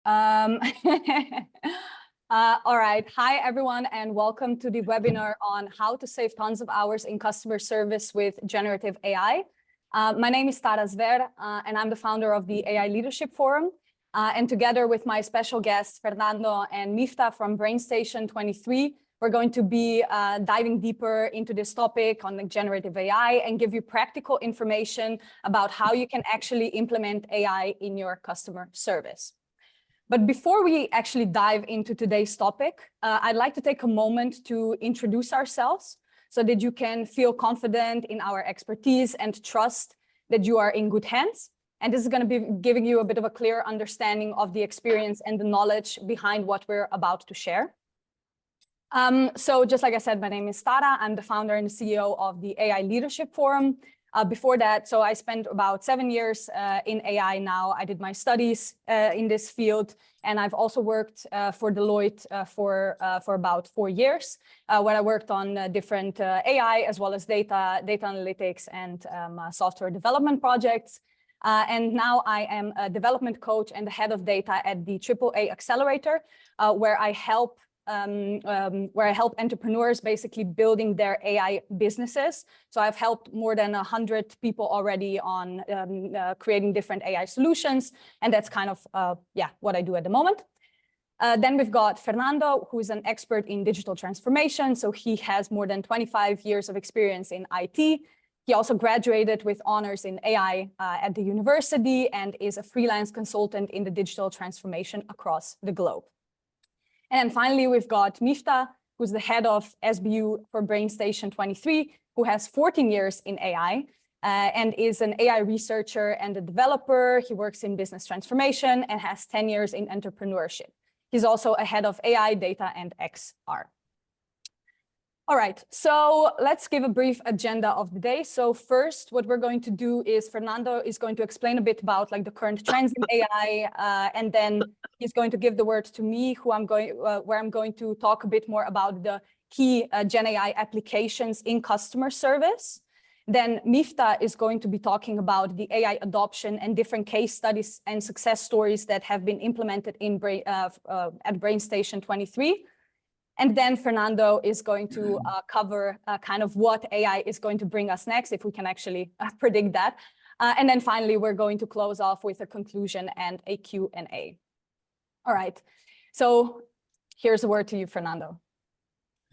All right. Hi, everyone, and welcome to the webinar on how to save tons of hours in customer service with generative AI. My name is Tara Zver, and I'm the founder of the AI Leadership Forum. And together with my special guests, Fernando and Mifta from BrainStation 23, we're going to be diving deeper into this topic on the generative AI and give you practical information about how you can actually implement AI in your customer service. But before we actually dive into today's topic, I'd like to take a moment to introduce ourselves so that you can feel confident in our expertise and trust that you are in good hands. And this is going to be giving you a bit of a clear understanding of the experience and the knowledge behind what we're about to share. So just like I said, my name is Tara. I'm the founder and the CEO of the AI Leadership Forum. Before that, so I spent about 7 years in AI now. I did my studies in this field, and I've also worked for Deloitte for about 4 years, where I worked on different AI as well as data analytics and software development projects. And now I am a development coach and the head of data at the AAA Accelerator, where I help entrepreneurs basically building their AI businesses. So I've helped more than 100 people already on creating different AI solutions. And that's kind of, what I do at the moment. Then we've got Fernando, who's an expert in digital transformation. So he has more than 25 years of experience in IT. He also graduated with honors in AI at the university and is a freelance consultant in the digital transformation across the globe. And then finally, we've got Mifta, who's the head of SBU for BrainStation 23, who has 14 years in AI and is an AI researcher and a developer. He works in business transformation and has 10 years in entrepreneurship. He's also a head of AI, data, and XR. All right, so let's give a brief agenda of the day. So first, what we're going to do is Fernando is going to explain a bit about like the current trends in AI, and then he's going to give the word to me, where I'm going to talk a bit more about the key Gen AI applications in customer service. Then Mifta is going to be talking about the AI adoption and different case studies and success stories that have been implemented at BrainStation 23. And then Fernando is going to cover kind of what AI is going to bring us next, if we can actually predict that. And then finally, we're going to close off with a conclusion and a Q&A. All right, so here's the word to you, Fernando.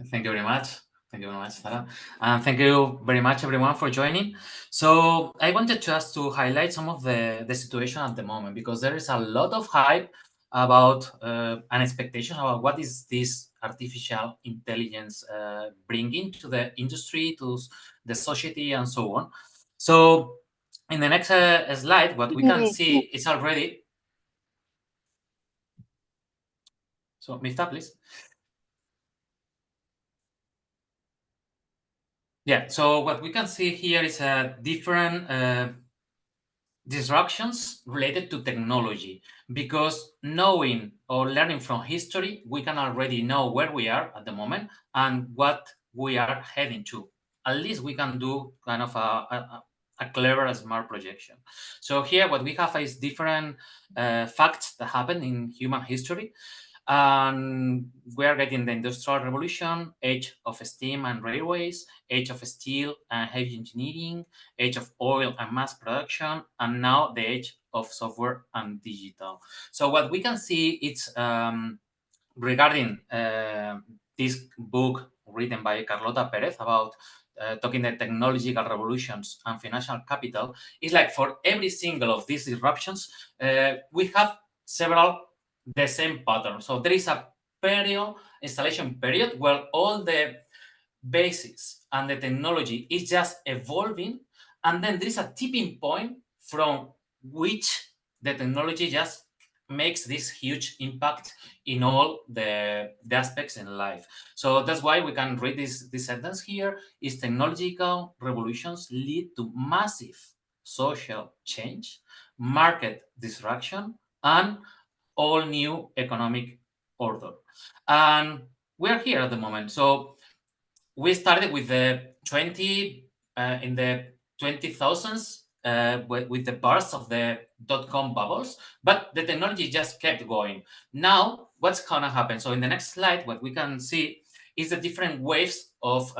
Thank you very much. Thank you very much, Sarah. And thank you very much, everyone, for joining. So I wanted just to highlight some of the situation at the moment, because there is a lot of hype about an expectation about what is this artificial intelligence bringing to the industry, to the society, and so on. So in the next slide, what we can see is already... So Mifta, please. Yeah, so what we can see here is different disruptions related to technology, because knowing or learning from history, we can already know where we are at the moment and what we are heading to. At least we can do kind of a clever, smart projection. So here what we have is different facts that happen in human history. And we are getting the Industrial Revolution, age of steam and railways, age of steel and heavy engineering, age of oil and mass production, and now the age of software and digital. So what we can see is regarding this book written by Carlota Perez about talking the technological revolutions and financial capital, is like for every single of these disruptions, we have several the same pattern. So there is a installation period where all the basics and the technology is just evolving, and then there is a tipping point from which the technology just makes this huge impact in all the aspects in life. So that's why we can read this sentence here, is technological revolutions lead to massive social change, market disruption, and all new economic order. And we're here at the moment. So we started with the in the 20,000s with the burst of the dot-com bubbles, but the technology just kept going. Now, what's gonna happen? So in the next slide, what we can see is the different waves of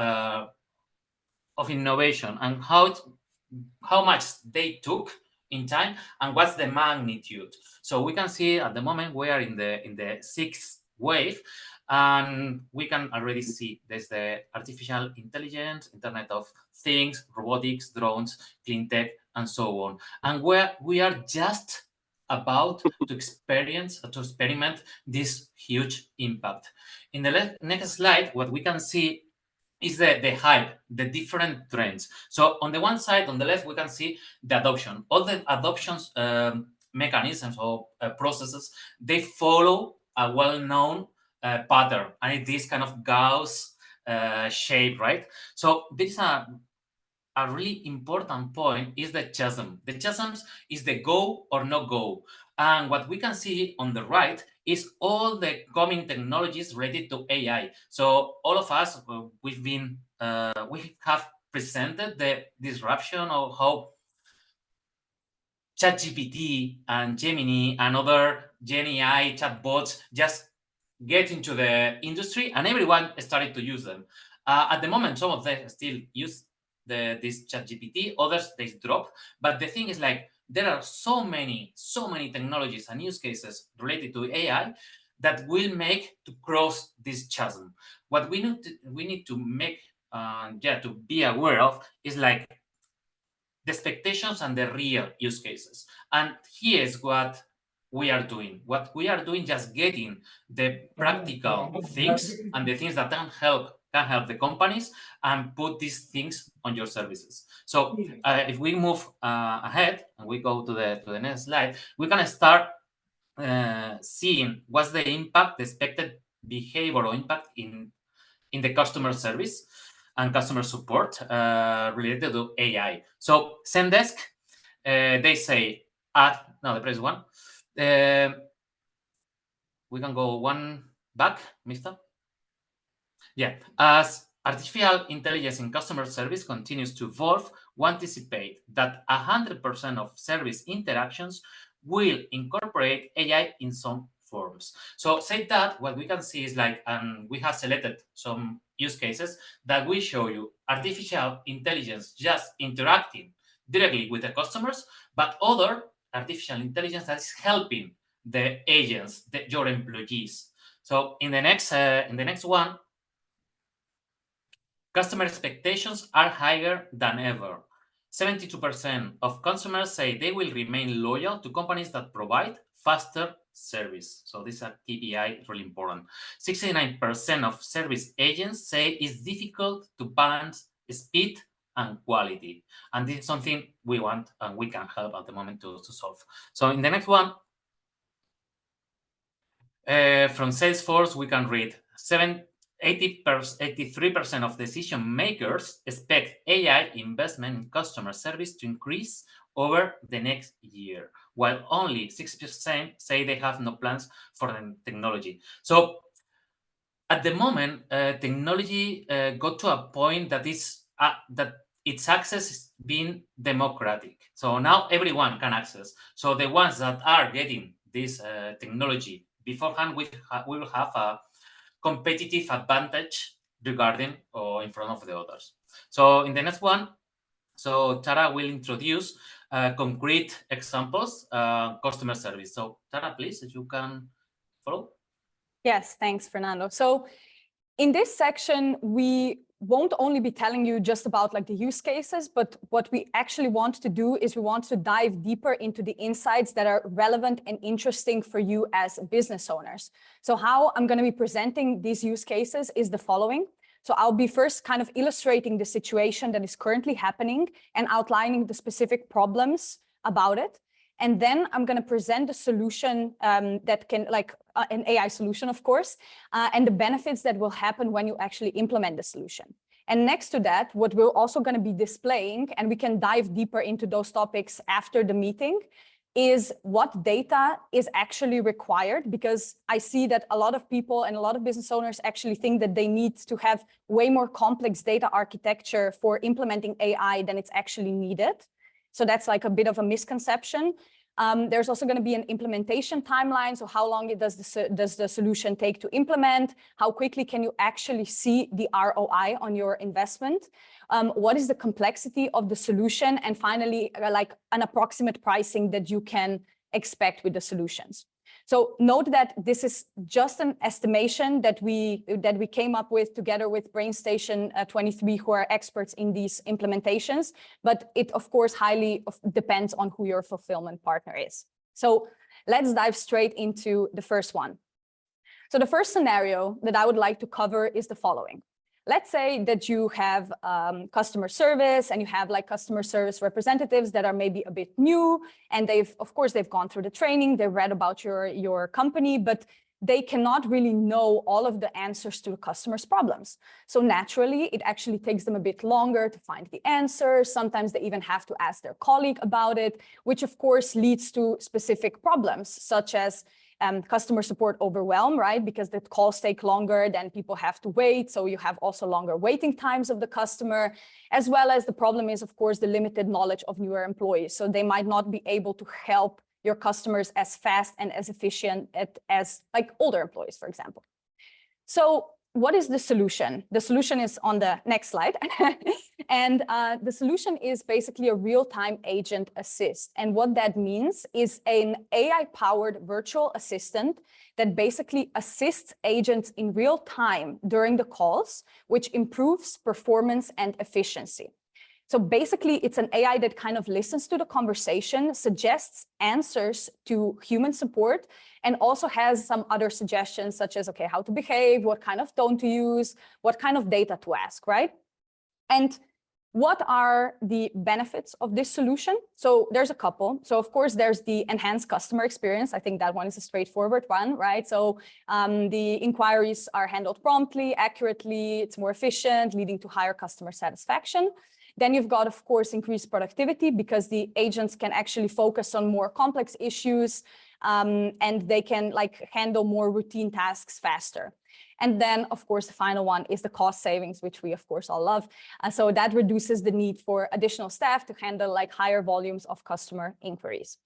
innovation and how much they took in time and what's the magnitude. So we can see at the moment we are in the sixth wave, and we can already see there's the artificial intelligence, Internet of Things, robotics, drones, clean tech, and so on. And where we are just about to experiment this huge impact. In the next slide, what we can see is the hype, the different trends. So on the one side, on the left, we can see the adoption. All the adoptions mechanisms or processes, they follow a well-known pattern, and it is kind of Gauss shape, right? So there is a really important point is the chasm. The chasms is the go or no go. And what we can see on the right is all the coming technologies related to AI. So all of us, we have presented the disruption of how ChatGPT and Gemini and other GenAI chatbots just get into the industry, and everyone started to use them. At the moment, some of them still use this ChatGPT, others they drop. But the thing is, like, there are so many technologies and use cases related to AI that will make to cross this chasm. What we need to make, to be aware of is like the expectations and the real use cases. And here's what we are doing. What we are doing, just getting the practical things and the things that can help the companies and put these things on your services. So if we move ahead and we go to the next slide, we can start seeing what's the impact, the expected behavior or impact in the customer service and customer support related to AI. So Zendesk, they say, the previous one. We can go one back, Mister. Yeah, as artificial intelligence in customer service continues to evolve, we anticipate that 100% of service interactions will incorporate AI in some forms. So say that what we can see is like, and we have selected some use cases that will show you artificial intelligence just interacting directly with the customers, but other artificial intelligence that is helping the agents, your employees. So in the next one, customer expectations are higher than ever. 72% of consumers say they will remain loyal to companies that provide faster service. So this is a KPI, really important. 69% of service agents say it's difficult to balance speed and quality. And this is something we want and we can help at the moment to solve. So in the next one, from Salesforce, we can read 83% of decision makers expect AI investment in customer service to increase over the next year, while only 6% say they have no plans for the technology. So at the moment, technology got to a point that is that its access is being democratic. So now everyone can access. So the ones that are getting this technology beforehand, we will have a competitive advantage regarding or in front of the others. So in the next one, so Tara will introduce concrete examples, customer service. So Tara, please, if you can follow. Yes, thanks, Fernando. So in this section, we won't only be telling you just about like the use cases, but what we actually want to do is we want to dive deeper into the insights that are relevant and interesting for you as business owners. So how I'm going to be presenting these use cases is the following. So I'll be first kind of illustrating the situation that is currently happening and outlining the specific problems about it. And then I'm going to present the solution that can, like an AI solution, of course, and the benefits that will happen when you actually implement the solution. And next to that, what we're also going to be displaying, and we can dive deeper into those topics after the meeting, is what data is actually required, because I see that a lot of people and a lot of business owners actually think that they need to have way more complex data architecture for implementing AI than it's actually needed. So that's like a bit of a misconception. There's also going to be an implementation timeline. So how long does the solution take to implement? How quickly can you actually see the ROI on your investment? What is the complexity of the solution? And finally, like an approximate pricing that you can expect with the solutions. So note that this is just an estimation that we came up with together with BrainStation 23, who are experts in these implementations. But it, of course, highly depends on who your fulfillment partner is. So let's dive straight into the first one. So the first scenario that I would like to cover is the following. Let's say that you have customer service and you have like customer service representatives that are maybe a bit new, and of course, they've gone through the training, they've read about your company, but they cannot really know all of the answers to the customer's problems. So naturally, it actually takes them a bit longer to find the answers. Sometimes they even have to ask their colleague about it, which of course leads to specific problems, such as customer support overwhelm, right? Because the calls take longer, then people have to wait. So you have also longer waiting times of the customer, as well as the problem is, of course, the limited knowledge of newer employees. So they might not be able to help your customers as fast and as efficient as like older employees, for example. So what is the solution? The solution is on the next slide. And the solution is basically a real-time agent assist. And what that means is an AI-powered virtual assistant that basically assists agents in real time during the calls, which improves performance and efficiency. So basically, it's an AI that kind of listens to the conversation, suggests answers to human support, and also has some other suggestions such as, okay, how to behave, what kind of tone to use, what kind of data to ask, right? And what are the benefits of this solution? So there's a couple. So of course, there's the enhanced customer experience. I think that one is a straightforward one, right? So the inquiries are handled promptly, accurately, it's more efficient, leading to higher customer satisfaction. Then you've got, of course, increased productivity because the agents can actually focus on more complex issues and they can like handle more routine tasks faster. And then, of course, the final one is the cost savings, which we, of course, all love. So that reduces the need for additional staff to handle like higher volumes of customer inquiries.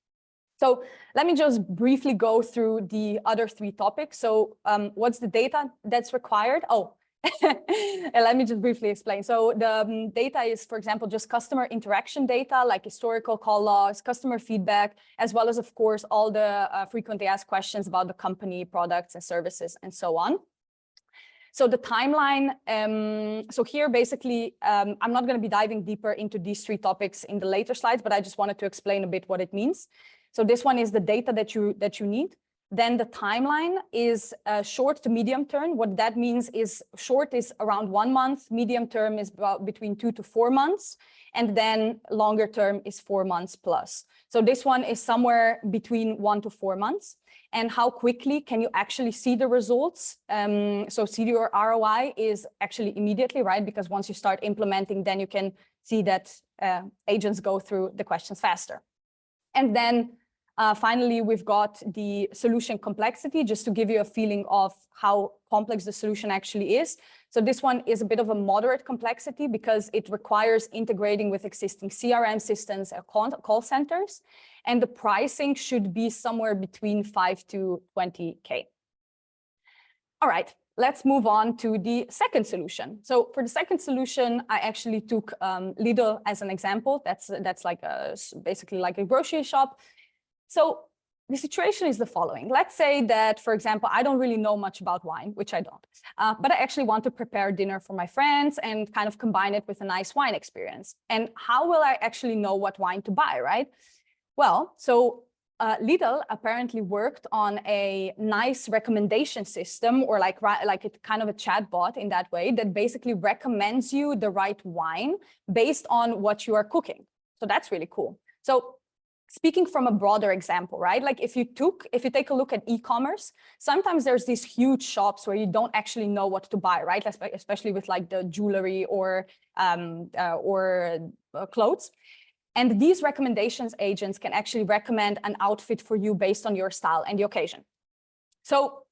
So let me just briefly go through the other three topics. So what's the data that's required? Oh, let me just briefly explain. So the data is, for example, just customer interaction data, like historical call logs, customer feedback, as well as, of course, all the frequently asked questions about the company, products and services, and so on. So the timeline, so here basically, I'm not going to be diving deeper into these three topics in the later slides, but I just wanted to explain a bit what it means. So this one is the data that you need. Then the timeline is short to medium term. What that means is short is around 1 month, medium term is about between 2 to 4 months, and then longer term is 4 months plus. So this one is somewhere between 1 to 4 months. And how quickly can you actually see the results? So see your ROI is actually immediately, right? Because once you start implementing, then you can see that agents go through the questions faster. And then finally, we've got the solution complexity, just to give you a feeling of how complex the solution actually is. So this one is a bit of a moderate complexity because it requires integrating with existing CRM systems and call centers. And the pricing should be somewhere between 5 to 20K. All right, let's move on to the second solution. So for the second solution, I actually took Lidl as an example. That's like basically like a grocery shop. So the situation is the following. Let's say that, for example, I don't really know much about wine, which I don't, but I actually want to prepare dinner for my friends and kind of combine it with a nice wine experience. And how will I actually know what wine to buy, right? Well, so Lidl apparently worked on a nice recommendation system, or like it's kind of a chatbot in that way, that basically recommends you the right wine based on what you are cooking. So that's really cool. So speaking from a broader example, right? Like if you take a look at e-commerce, sometimes there's these huge shops where you don't actually know what to buy, right? Especially with like the jewelry or clothes. And these recommendations agents can actually recommend an outfit for you based on your style and the occasion. So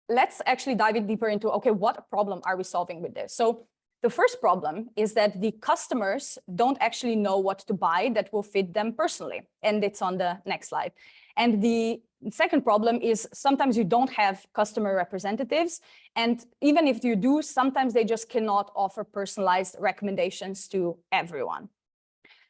let's actually dive deeper into, okay, what problem are we solving with this? So The first problem is that the customers don't actually know what to buy that will fit them personally. And it's on the next slide. And the second problem is sometimes you don't have customer representatives. And even if you do, sometimes they just cannot offer personalized recommendations to everyone.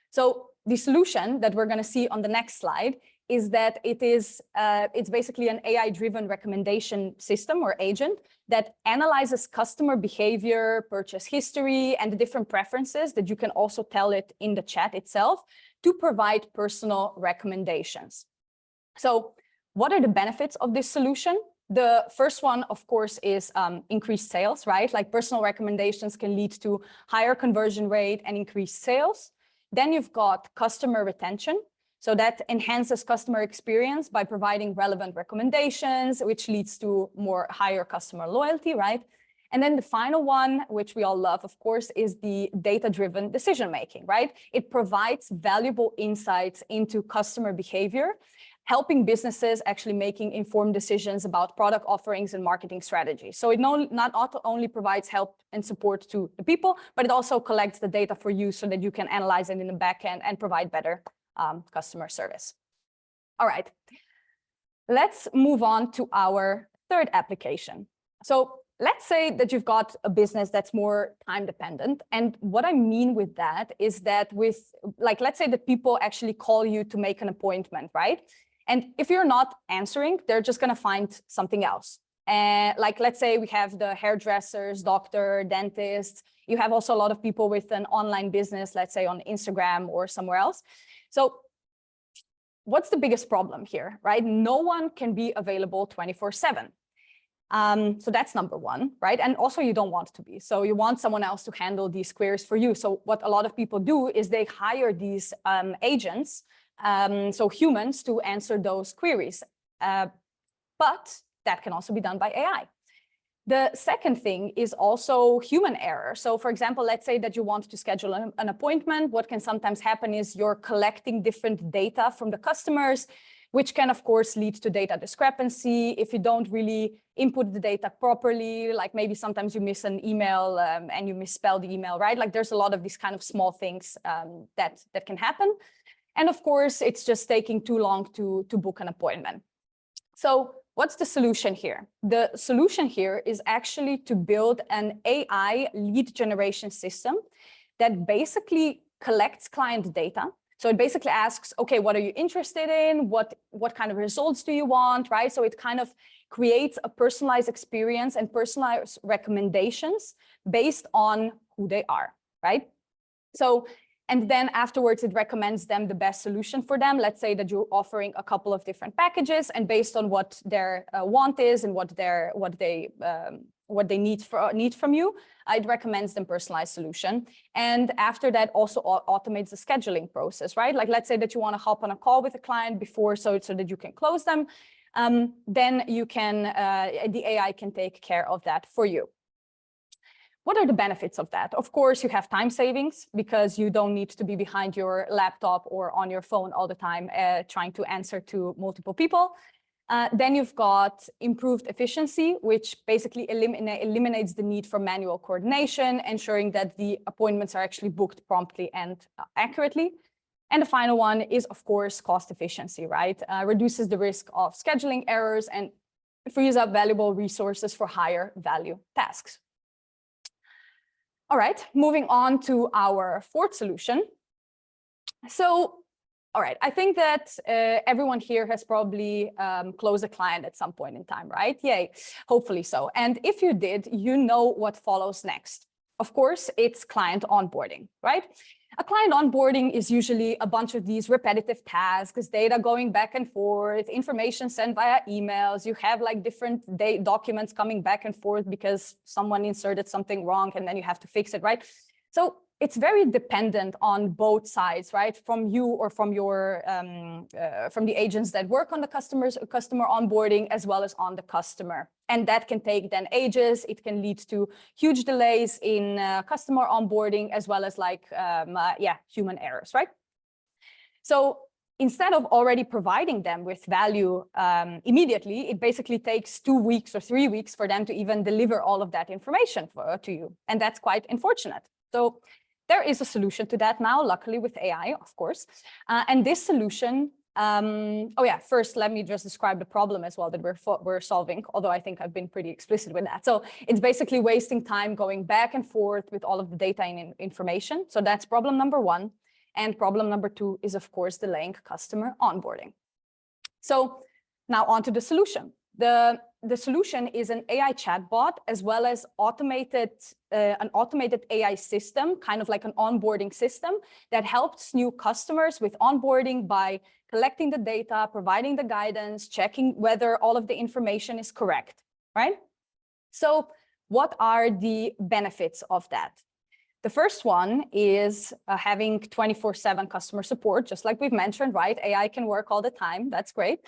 So the solution that we're going to see on the next slide is that it's basically an AI-driven recommendation system or agent that analyzes customer behavior, purchase history, and the different preferences that you can also tell it in the chat itself to provide personal recommendations. So what are the benefits of this solution? The first one, of course, is increased sales, right? Like personal recommendations can lead to higher conversion rate and increased sales. Then you've got customer retention. So that enhances customer experience by providing relevant recommendations, which leads to higher customer loyalty, right? And then the final one, which we all love, of course, is the data-driven decision-making, right? It provides valuable insights into customer behavior, helping businesses actually making informed decisions about product offerings and marketing strategies. So it not only provides help and support to the people, but it also collects the data for you so that you can analyze it in the back end and provide better customer service. All right, let's move on to our third application. So let's say that you've got a business that's more time dependent. And what I mean with that is that let's say that people actually call you to make an appointment, right? And if you're not answering, they're just going to find something else. And let's say we have the hairdressers, doctor, dentists. You have also a lot of people with an online business, let's say on Instagram or somewhere else. So what's the biggest problem here, right? No one can be available 24/7. So that's number one, right? And also you don't want to be. So you want someone else to handle these queries for you. So what a lot of people do is they hire these agents, so humans, to answer those queries. But that can also be done by AI. The second thing is also human error. So for example, let's say that you want to schedule an appointment. What can sometimes happen is you're collecting different data from the customers, which can, of course, lead to data discrepancy if you don't really input the data properly. Like maybe sometimes you miss an email and you misspell the email, right? Like there's a lot of these kind of small things that can happen. And of course, it's just taking too long to book an appointment. So what's the solution here? The solution here is actually to build an AI lead generation system that basically collects client data. So it basically asks, okay, what are you interested in? What kind of results do you want, right? So it kind of creates a personalized experience and personalized recommendations based on who they are, right? So, and then afterwards, it recommends them the best solution for them. Let's say that you're offering a couple of different packages, and based on what their want is and what they need from you, it recommends them personalized solution. And after that, also automates the scheduling process, right? Like let's say that you want to hop on a call with a client before, so that you can close them. Then you can the AI can take care of that for you. What are the benefits of that? Of course, you have time savings because you don't need to be behind your laptop or on your phone all the time trying to answer to multiple people. Then you've got improved efficiency, which basically eliminates the need for manual coordination, ensuring that the appointments are actually booked promptly and accurately. And the final one is, of course, cost efficiency, right? Reduces the risk of scheduling errors and frees up valuable resources for higher value tasks. All right, moving on to our fourth solution. So, all right, I think that everyone here has probably closed a client at some point in time, right? Yay, hopefully so. And if you did, you know what follows next. Of course, it's client onboarding, right? A client onboarding is usually a bunch of these repetitive tasks, data going back and forth, information sent via emails. You have like different documents coming back and forth because someone inserted something wrong and then you have to fix it, right? So it's very dependent on both sides, right? From you or from your from the agents that work on the customer onboarding, as well as on the customer. And that can take then ages. It can lead to huge delays in customer onboarding, as well as like human errors, right? So instead of already providing them with value immediately, it basically takes 2 weeks or 3 weeks for them to even deliver all of that information to you. And that's quite unfortunate. So there is a solution to that now, luckily with AI, of course. And this solution, first, let me just describe the problem as well that we're solving, although I think I've been pretty explicit with that. So it's basically wasting time going back and forth with all of the data and information. So that's problem number 1. And problem number 2 is, of course, delaying customer onboarding. So now on to the solution. The solution is an AI chatbot, as well as an automated AI system, kind of like an onboarding system that helps new customers with onboarding by collecting the data, providing the guidance, checking whether all of the information is correct, right? So what are the benefits of that? The first one is having 24/7 customer support, just like we've mentioned, right? AI can work all the time. That's great.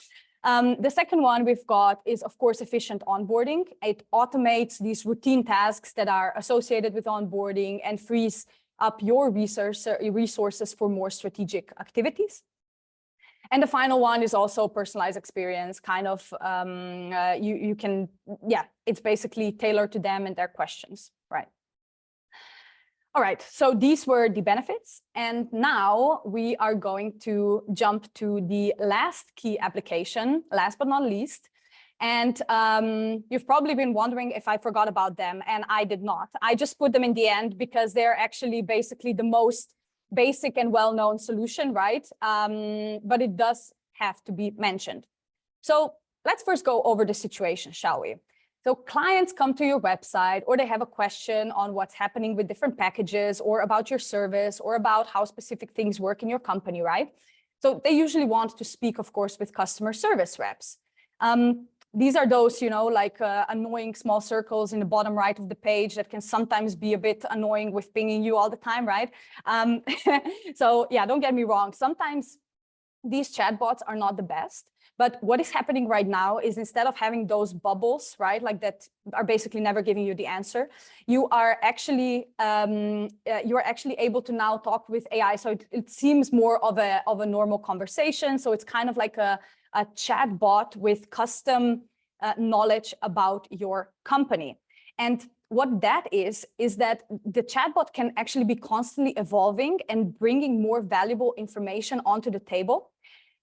The second one we've got is, of course, efficient onboarding. It automates these routine tasks that are associated with onboarding and frees up your resources for more strategic activities. And the final one is also personalized experience, kind of, you can, it's basically tailored to them and their questions, right? All right, so these were the benefits. And now we are going to jump to the last key application, last but not least. And you've probably been wondering if I forgot about them, and I did not. I just put them in the end because they're actually basically the most basic and well-known solution, right? But it does have to be mentioned. So let's first go over the situation, shall we? So clients come to your website, or they have a question on what's happening with different packages, or about your service, or about how specific things work in your company, right? So they usually want to speak, of course, with customer service reps. These are those, like annoying small circles in the bottom right of the page that can sometimes be a bit annoying with pinging you all the time, right? So yeah, don't get me wrong. Sometimes these chatbots are not the best. But what is happening right now is, instead of having those bubbles, right, like that are basically never giving you the answer, you are actually able to now talk with AI. So it seems more of a normal conversation. So it's kind of like a chat bot with custom knowledge about your company. And what that is that the chatbot can actually be constantly evolving and bringing more valuable information onto the table.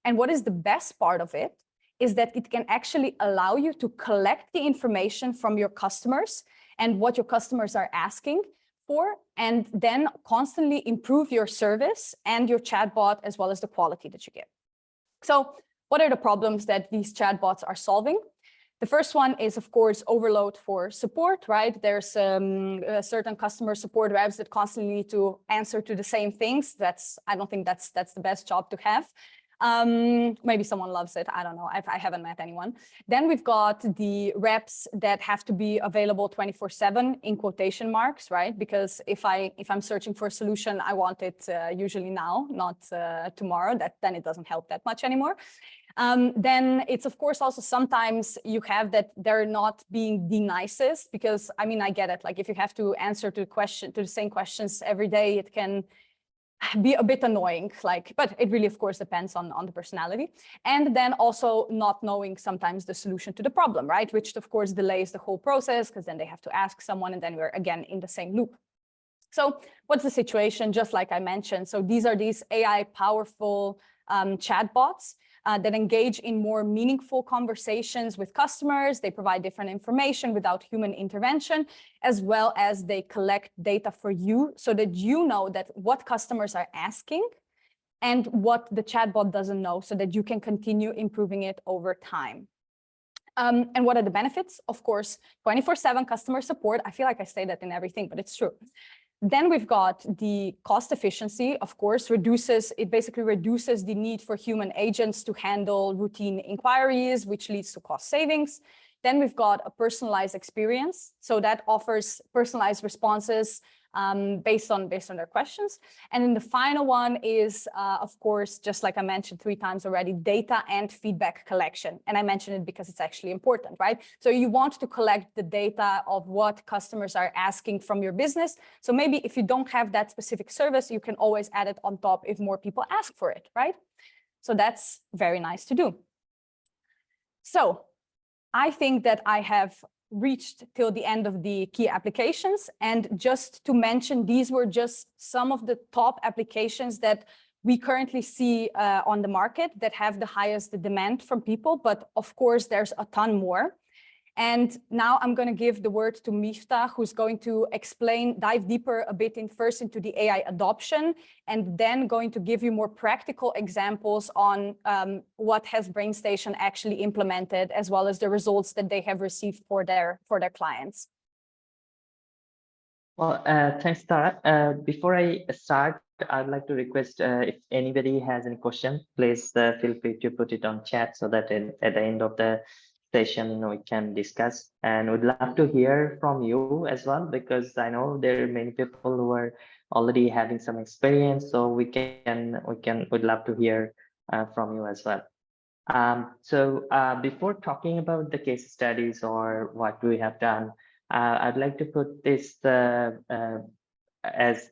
And what is the best part of it is that it can actually allow you to collect the information from your customers and what your customers are asking for, and then constantly improve your service and your chatbot, as well as the quality that you give. So what are the problems that these chatbots are solving? The first one is, of course, overload for support, right? There's certain customer support reps that constantly need to answer to the same things. I don't think that's the best job to have. Maybe someone loves it. I don't know. I haven't met anyone. Then we've got the reps that have to be available 24/7 in quotation marks, right? Because if I'm searching for a solution, I want it usually now, not tomorrow. Then it doesn't help that much anymore. Then it's, of course, also sometimes you have that they're not being the nicest, because I mean, I get it. Like, if you have to answer to the same questions every day, it can be a bit annoying, but it really, of course, depends on the personality. And then also not knowing sometimes the solution to the problem, right? Which, of course, delays the whole process, because then they have to ask someone, and then we're again in the same loop. So what's the situation? Just like I mentioned, so these are these AI powerful chatbots that engage in more meaningful conversations with customers. They provide different information without human intervention, as well as they collect data for you, so that you know that what customers are asking and what the chatbot doesn't know, so that you can continue improving it over time. And what are the benefits? Of course, 24/7 customer support. I feel like I say that in everything, but it's true. Then we've got the cost efficiency, of course, basically reduces the need for human agents to handle routine inquiries, which leads to cost savings. Then we've got a personalized experience. So that offers personalized responses based on their questions. And then the final one is, of course, just like I mentioned 3 times already, data and feedback collection. And I mentioned it because it's actually important, right? So you want to collect the data of what customers are asking from your business. So maybe if you don't have that specific service, you can always add it on top if more people ask for it, right? So that's very nice to do. So I think that I have reached till the end of the key applications. And just to mention, these were just some of the top applications that we currently see on the market that have the highest demand from people. But of course, there's a ton more. And now I'm going to give the word to Miftah, who's going to dive deeper a bit first into the AI adoption, and then going to give you more practical examples on what has BrainStation actually implemented, as well as the results that they have received for their clients. Well, thanks, Tara. Before I start, I'd like to request if anybody has any question, please feel free to put it on chat so that at the end of the session we can discuss, and would love to hear from you as well, because I know there are many people who are already having some experience, so would love to hear from you as well. Before talking about the case studies or what we have done, I'd like to put this as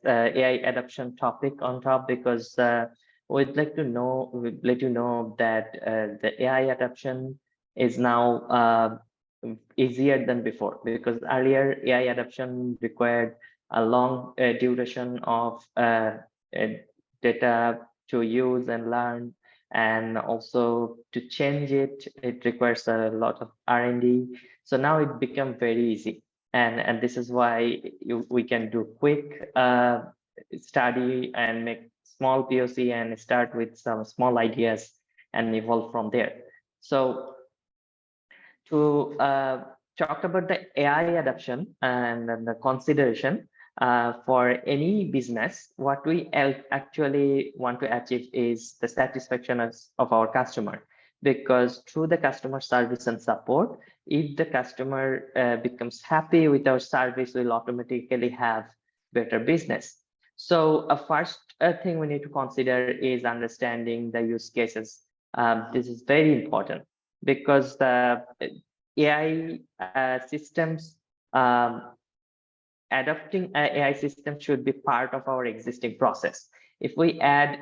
AI adoption topic on top, because we'd let you know that the AI adoption is now easier than before, because earlier AI adoption required a long duration of data to use and learn, and also to change it requires a lot of R&D. So now it become very easy, and this is why we can do quick study and make small POC and start with some small ideas and evolve from there. So to talk about the AI adoption and the consideration for any business, what we actually want to achieve is the satisfaction of our customer, because through the customer service and support, if the customer becomes happy with our service, we'll automatically have better business. So a first thing we need to consider is understanding the use cases. This is very important, because the AI systems, adopting AI system should be part of our existing process. If we add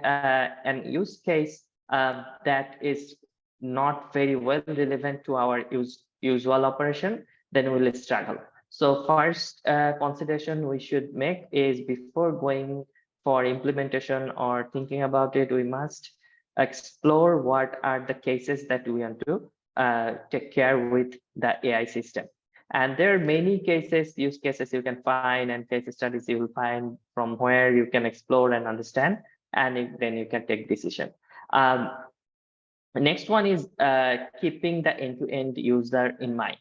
an use case that is not very well relevant to our usual operation, then we'll struggle. So first consideration we should make is, before going for implementation or thinking about it, we must explore what are the cases that we want to take care with the AI system. And there are many use cases you can find, and case studies you will find from where you can explore and understand, and then you can take decision. The next one is keeping the end-to-end user in mind,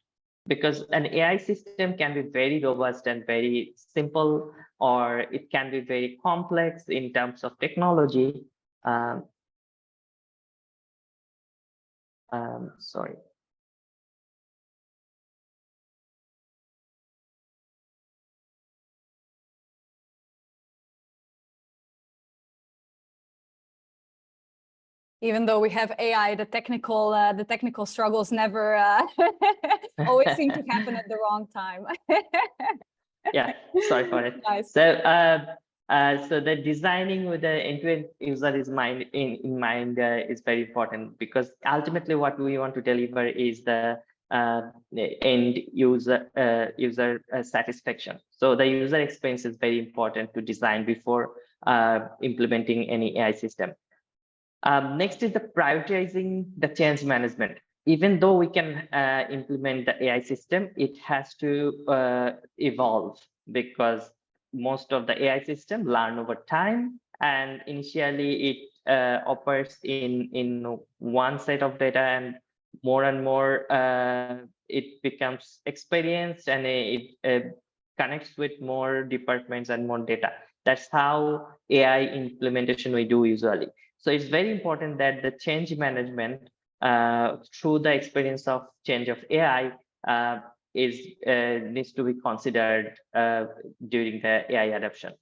because an AI system can be very robust and very simple, or it can be very complex in terms of technology. Sorry. Even though we have AI, the technical struggles never always seem to happen at the wrong time. Yeah, sorry for it. Nice. So the designing with the end-to-end user in mind is very important, because ultimately what we want to deliver is the end user satisfaction. So the user experience is very important to design before implementing any AI system. Next is the prioritizing the change management. Even though we can implement the AI system, it has to evolve, because most of the AI system learn over time, and initially it operates in one set of data, and more it becomes experienced, and it connects with more departments and more data. That's how AI implementation we do usually. So it's very important that the change management through the experience of change of AI needs to be considered during the AI adoption.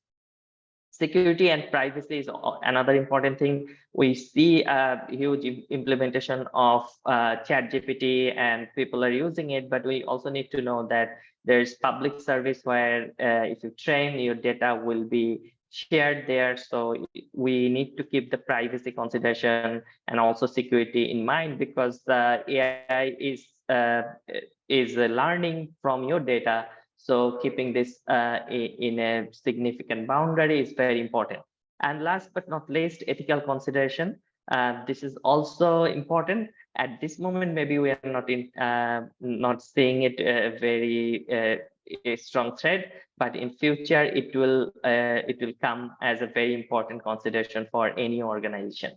Security and privacy is another important thing. We see a huge implementation of ChatGPT, and people are using it, but we also need to know that there's public service where if you train, your data will be shared there. So we need to keep the privacy consideration and also security in mind, because the AI is learning from your data. So keeping this in a significant boundary is very important. And last but not least, ethical consideration. This is also important. At this moment, maybe we are not seeing it very a strong thread, but in future it will come as a very important consideration for any organization.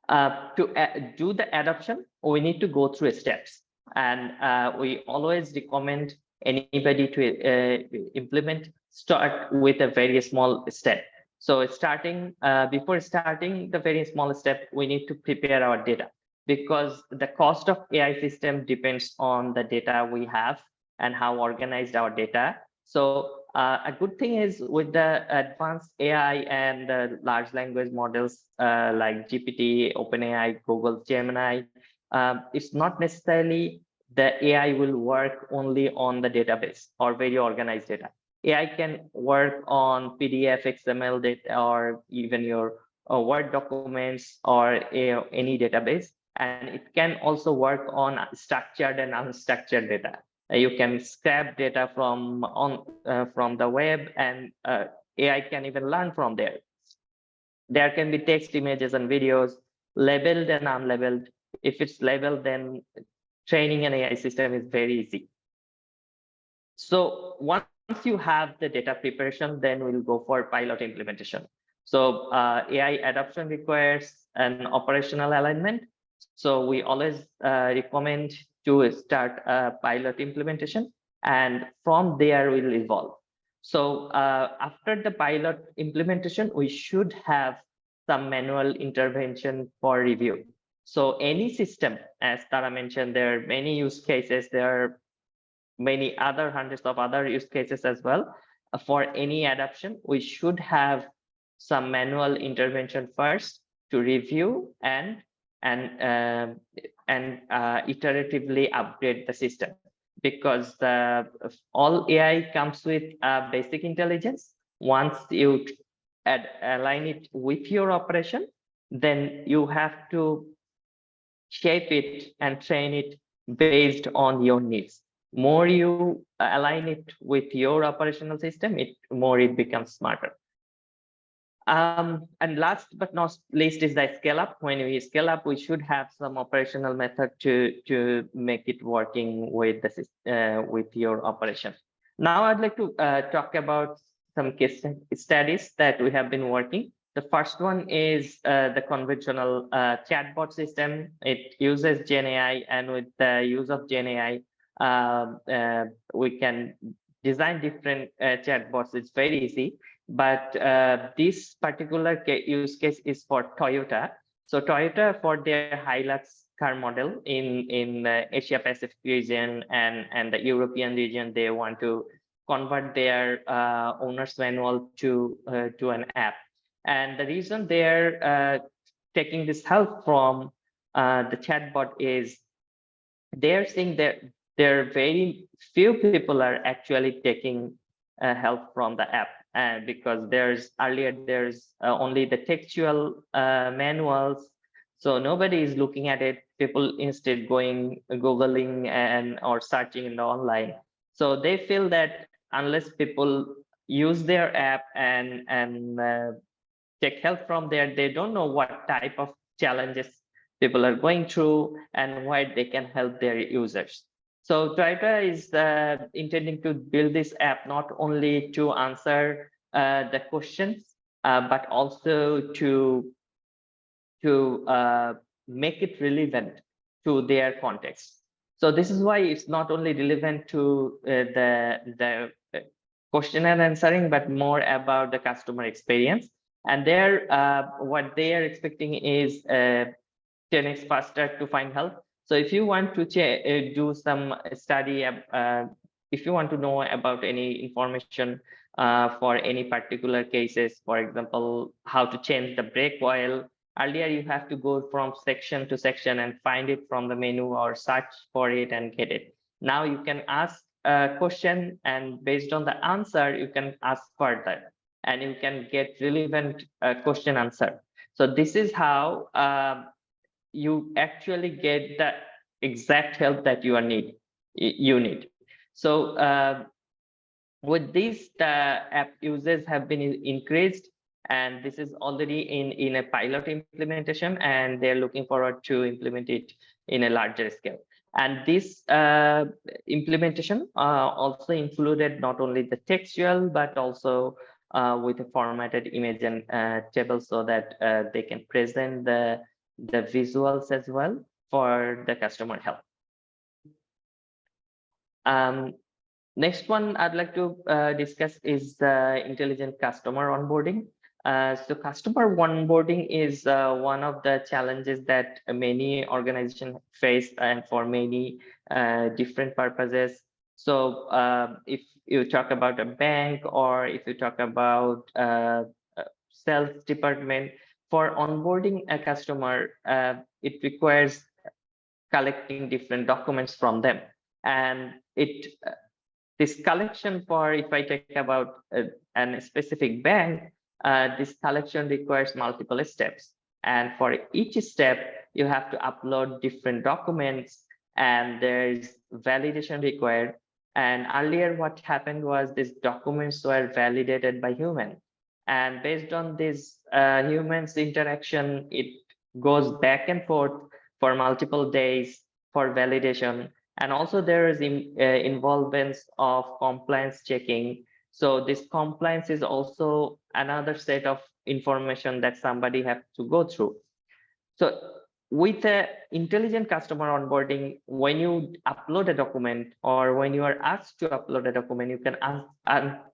To do the adoption, we need to go through steps, and we always recommend anybody to implement, start with a very small step. So before starting the very small step, we need to prepare our data, because the cost of AI system depends on the data we have and how organized our data. So a good thing is, with the advanced AI and the large language models like GPT, OpenAI, Google Gemini, it's not necessarily the AI will work only on the database or very organized data. AI can work on PDF, XML data, or even your Word documents, or any database. And it can also work on structured and unstructured data. You can scrap data from the web, and AI can even learn from there. There can be text, images, and videos, labeled and unlabeled. If it's labeled, then training an AI system is very easy. So once you have the data preparation, then we'll go for pilot implementation. So AI adoption requires an operational alignment. So we always recommend to start a pilot implementation, and from there we'll evolve. So after the pilot implementation, we should have some manual intervention for review. So any system, as Tara mentioned, there are many use cases. There are many other hundreds of other use cases as well. For any adoption, we should have some manual intervention first to review and iteratively upgrade the system, because all AI comes with basic intelligence. Once you align it with your operation, then you have to shape it and train it based on your needs. More you align it with your operational system, more it becomes smarter. And last but not least is the scale up. When we scale up, we should have some operational method to make it working with with your operation. Now I'd like to talk about some case studies that we have been working. The first one is the conventional chatbot system. It uses GenAI, and with the use of GenAI, we can design different chatbots. It's very easy. But this particular use case is for Toyota. So Toyota, for their Hilux car model in the Asia Pacific region and the European region, they want to convert their owner's manual to an app. And the reason they're taking this help from the chatbot is they're seeing that there are very few people are actually taking help from the app. Because there's only the textual manuals, so nobody is looking at it. People instead googling or searching in the online. So they feel that unless people use their app and take help from there, they don't know what type of challenges people are going through and why they can help their users. So Toyota is intending to build this app not only to answer the questions, but also to make it relevant to their context. So this is why it's not only relevant to the question and answering, but more about the customer experience. And there, what they are expecting is 10x faster to find help. So if you want to do some study, if you want to know about any information for any particular cases, for example, how to change the brake oil, earlier you have to go from section to section and find it from the menu or search for it and get it. Now you can ask a question, and based on the answer, you can ask further. and you can get relevant question answer. So this is how you actually get the exact help that you need. So with this, the app users have been increased, and this is already in a pilot implementation, and they're looking forward to implement it in a larger scale. And this implementation also included not only the textual, but also with a formatted image and table, so that they can present the visuals as well for the customer help. Next one I'd like to discuss is intelligent customer onboarding. So customer onboarding is one of the challenges that many organizations face, and for many different purposes. So if you talk about a bank, or if you talk about sales department, for onboarding a customer, it requires collecting different documents from them, and this collection, for if I talk about a specific bank, this collection requires multiple steps. And for each step, you have to upload different documents, and there's validation required. And earlier what happened was these documents were validated by human. And based on this humans interaction, it goes back and forth for multiple days for validation. And also there is involvement of compliance checking. So this compliance is also another set of information that somebody has to go through. So with the intelligent customer onboarding, when you upload a document, or when you are asked to upload a document, you can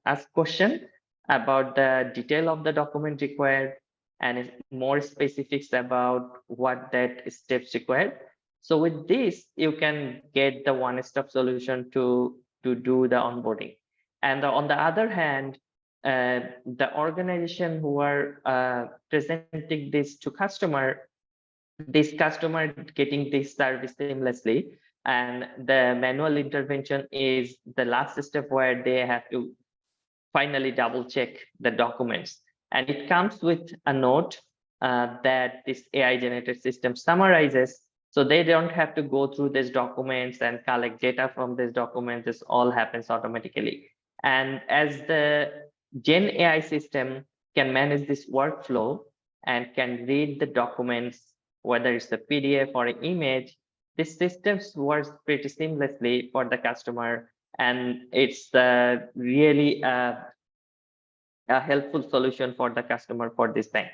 ask question about the detail of the document required, and more specifics about what that steps required. So with this, you can get the one-stop solution to do the onboarding. And on the other hand, the organization who are presenting this to customer, this customer getting this service seamlessly, and the manual intervention is the last step where they have to finally double check the documents. And it comes with a note that this AI generated system summarizes, so they don't have to go through these documents and collect data from these documents. This all happens automatically. And as the Gen AI system can manage this workflow and can read the documents, whether it's a PDF or an image, this system works pretty seamlessly for the customer. And it's really a helpful solution for the customer for this bank.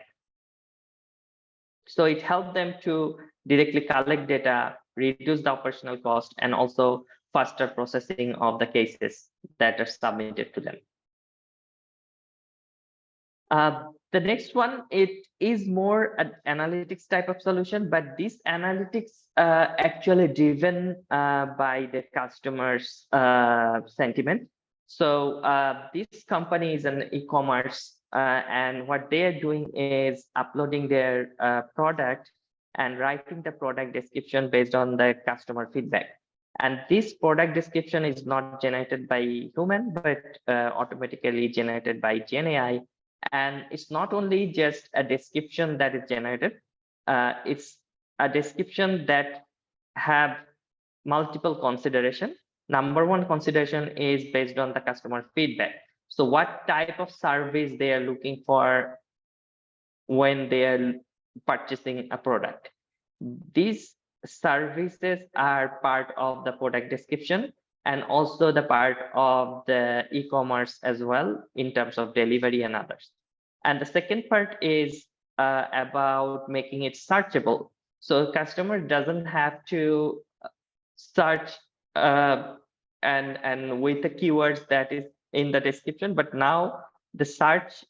So it helped them to directly collect data, reduce the operational cost, and also faster processing of the cases that are submitted to them. The next one, it is more an analytics type of solution, but this analytics actually driven by the customer's sentiment. So this company is an e-commerce, and what they are doing is uploading their product and writing the product description based on the customer feedback. And this product description is not generated by human, but automatically generated by Gen AI. And it's not only just a description that is generated, it's a description that have multiple consideration. Number one consideration is based on the customer feedback. So what type of service they are looking for when they are purchasing a product. These services are part of the product description, and also the part of the e-commerce as well in terms of delivery and others. And the second part is about making it searchable. So customer doesn't have to search and with the keywords that is in the description, but now the search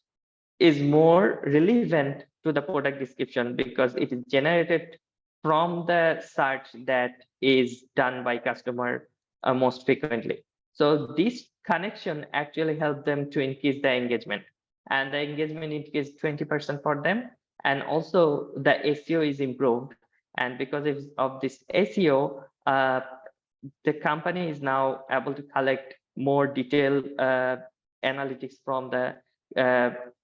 is more relevant to the product description because it is generated from the search that is done by customer most frequently. So this connection actually helps them to increase the engagement, and the engagement increased 20% for them. And also the SEO is improved. And because of this SEO, the company is now able to collect more detailed analytics from the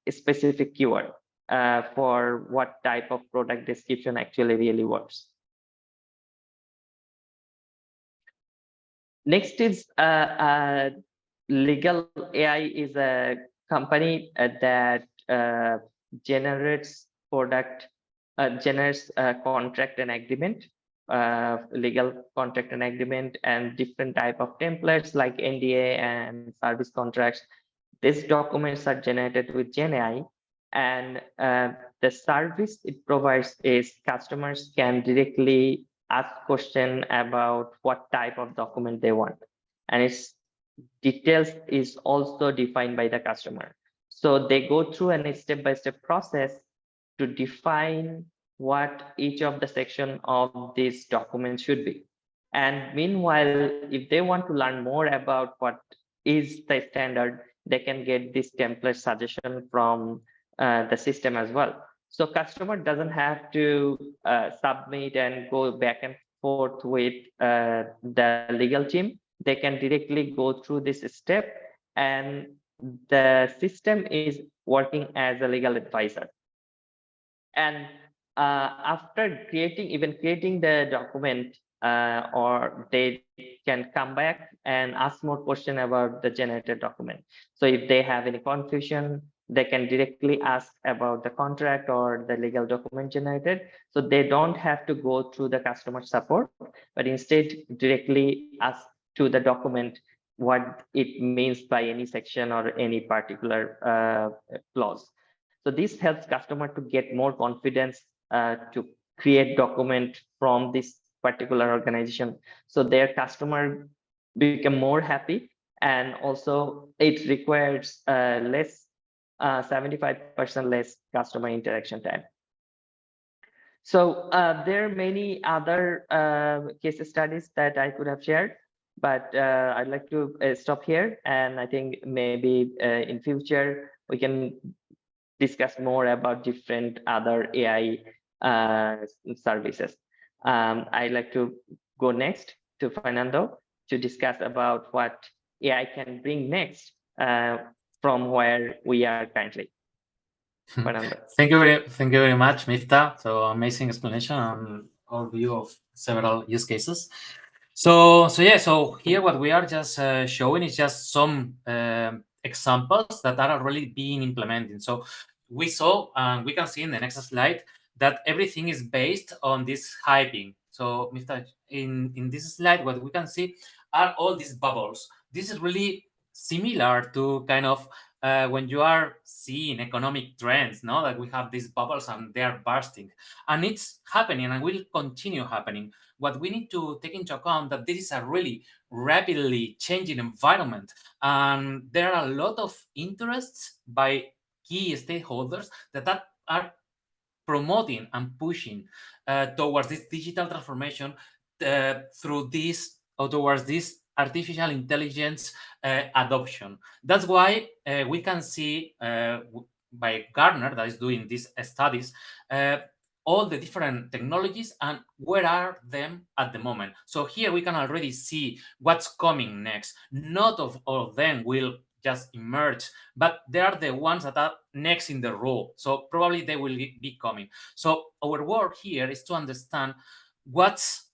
specific keyword for what type of product description actually really works. Next is Legal AI is a company that generates contract and agreement, legal contract and agreement, and different type of templates like NDA and service contracts. These documents are generated with GenAI, and the service it provides is customers can directly ask question about what type of document they want, and its details is also defined by the customer. So they go through a step-by-step process to define what each of the section of this document should be. And meanwhile, if they want to learn more about what is the standard, they can get this template suggestion from the system as well. So customer doesn't have to submit and go back and forth with the legal team. They can directly go through this step, and the system is working as a legal advisor. And after creating the document, or they can come back and ask more question about the generated document. So if they have any confusion, they can directly ask about the contract or the legal document generated. So they don't have to go through the customer support, but instead directly ask to the document what it means by any section or any particular clause. So this helps customer to get more confidence to create document from this particular organization. So their customer become more happy, and also it requires 75% less customer interaction time. So there are many other case studies that I could have shared, but I'd like to stop here. And I think maybe in future we can discuss more about different other AI services. I'd like to go next to Fernando to discuss about what AI can bring next from where we are currently. Fernando. Thank you very much, Miftah. So amazing explanation and overview of several use cases. So here what we are just showing is just some examples that are already being implemented. So we saw, and we can see in the next slide, that everything is based on this hyping. So Miftah, in this slide, what we can see are all these bubbles. This is really similar to kind of when you are seeing economic trends, no, that we have these bubbles and they are bursting, and it's happening and will continue happening. What we need to take into account that this is a really rapidly changing environment, and there are a lot of interests by key stakeholders that are promoting and pushing towards this digital transformation through this or towards this artificial intelligence adoption. That's why we can see by Gartner, that is doing these studies, all the different technologies and where are them at the moment. So here we can already see what's coming next. Not of all of them will just emerge, but they are the ones that are next in the row. So probably they will be coming. So our work here is to understand what's